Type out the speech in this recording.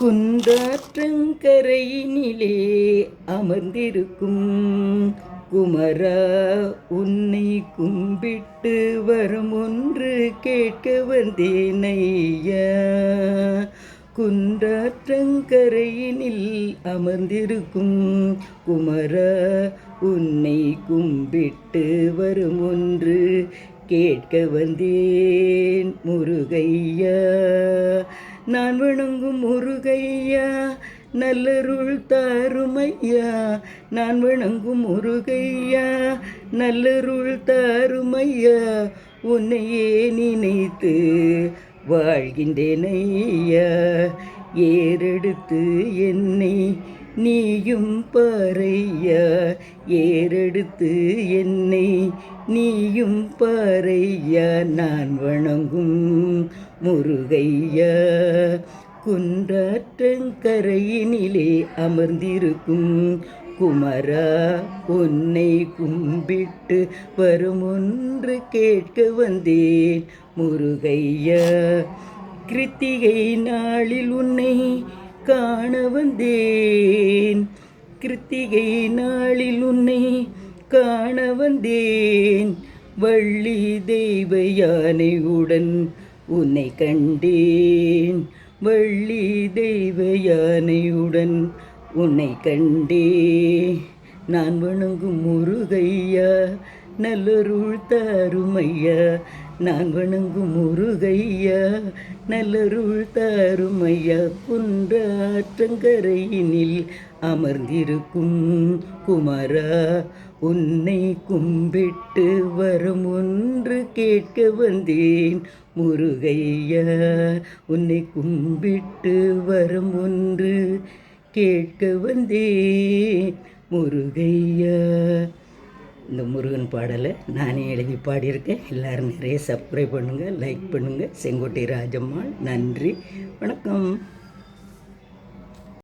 குன்றாற்றங்கரையினிலே அமர்ந்திருக்கும் குமரா, உன்னை கும்பிட்டு வரம் ஒன்று கேட்க வந்தேனையா. குன்றாற்றங்கரையினில் அமர்ந்திருக்கும் குமரா, உன்னை கும்பிட்டு வரம் ஒன்று கேட்க வந்தேன் முருகையா. நான் வணங்கும் முருகையா, நல்லருள் தாருமையா. நான் வணங்கும் முருகையா, நல்லருள் தாருமையா. உன்னையே நினைத்து வாழ்கின்றேனையா. ஏறெடுத்து என்னை நீயும் பாரையா. ஏறெடுத்து என்னை நீயும் பாரையா. நான் வணங்கும் முருகையா. குன்றாற்றங்கரையினிலே அமர்ந்திருக்கும் குமரா, உன்னை கும்பிட்டு வரும் ஒன்று கேட்க வந்தேன் முருகையா. கிருத்திகை நாளில் உன்னை காண வந்தேன். கிருத்திகை நாளில் உன்னை காண வந்தேன். வள்ளி தெய்வ யானையுடன் உன்னை கண்டேன். வள்ளி தெய்வ யானையுடன் உன்னை கண்டேன். நான் வணங்கும் முருகையா, நல்லருள் தாருமையா. நான் வணங்கும் முருகையா, நல்லருள் தாருமையா. குன்றாற்றங்கரையினில் அமர்ந்திருக்கும் குமரா, உன்னை கும்பிட்டு வரம் ஒன்று கேட்க வந்தேன் முருகையா. உன்னை கும்பிட்டு வரம் ஒன்று கேட்க வந்தேன் முருகையா. இந்த முருகன் பாடலை நானே எழுதி பாடியிருக்கேன். எல்லோரும் நிறைய சப்ஸ்கிரைப் பண்ணுங்கள், லைக் பண்ணுங்கள். செங்கோட்டை ராஜம்மாள். நன்றி, வணக்கம்.